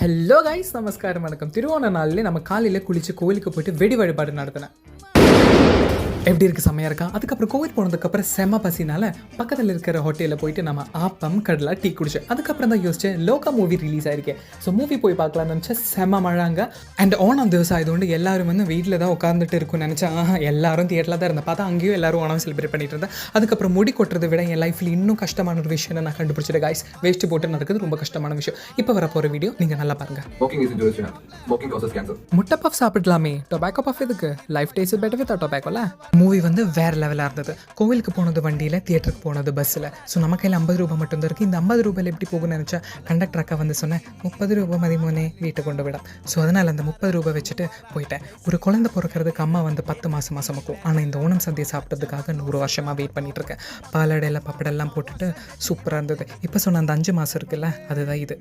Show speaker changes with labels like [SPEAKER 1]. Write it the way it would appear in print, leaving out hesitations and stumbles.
[SPEAKER 1] Hello guys, நமஸ்காரம், வணக்கம். திருவோண நாளில் நம்ம காலையில் குளித்து கோவிலுக்கு போயிட்டு வெடி வழிபாடு நடத்தினேன். எப்படி இருக்குது, செம்மையாக இருக்கா. அதுக்கப்புறம் கோவில் போனதுக்கப்புறம் செம்ம பசினால பக்கத்தில் இருக்கிற ஹோட்டலில் போயிட்டு நம்ம ஆப்பம் கடலா டீ குடிச்சேன். அதுக்கப்புறம் தான் யோசிச்சேன், லோகா மூவி ரிலீஸ் ஆயிருக்கேன். ஸோ மூவி போய் பார்க்கலாம்னு நினச்சேன். செம்ம மழாங்க. அண்ட் ஓணம் திவசம் ஆயதுകൊണ്ട് எல்லாரும் வந்து வீட்டில் தான் உட்காந்துட்டு இருக்குன்னு நினச்சேன். எல்லாரும் தியேட்டரில் தான் இருந்தேன். பார்த்தா அங்கேயும் எல்லாரும் ஓணம் செலிப்ரேட் பண்ணிட்டு இருந்தேன். அதுக்கப்புறம் முடி கொட்டுறதை விட என் லைஃப்பில் இன்னும் கஷ்டமான ஒரு விஷயம் நான் கண்டுபிடிச்சிட்டேன் கைஸ். வேஸ்ட் போட்டு நடக்குது ரொம்ப கஷ்டமான விஷயம். இப்போ வர போகிற வீடியோ நீங்கள் நல்லா பாருங்கள். முட்டை பஃப் சாப்பிடலாமே, டொபாக்கோ பஃப் எதுக்கு? லைஃப் டேஸ்ட் பெட்டர் வித் டொபாக்கோல. மூவி வந்து வேறு லெவலாக இருந்தது. கோவிலுக்கு போனது வண்டியில், தியேட்டருக்கு போனது பஸ்ஸில். ஸோ நம்ம கையில் 50 ரூபா மட்டும் தான் இருக்குது. இந்த 50 ரூபாயில் எப்படி போகும்னு நினச்சா கண்டக்டர் அக்கா வந்து சொன்னேன், 30 ரூபா மதிமோனே வீட்டை கொண்டு விட. ஸோ அதனால் அந்த 30 ரூபா வச்சுட்டு போயிட்டேன். ஒரு குழந்தை பிறக்கிறதுக்கு அம்மா வந்து 10 மாதம் சுமக்கும். ஆனால் இந்த ஓணம் சந்தையை சாப்பிட்றதுக்காக 100 வருஷமாக வெயிட் பண்ணிகிட்ருக்கேன். பாலடையில் பப்படெல்லாம் போட்டுட்டு சூப்பராக இருந்தது. இப்போ சொன்ன அந்த 5 மாதம் இருக்குல்ல, அதுதான் இது.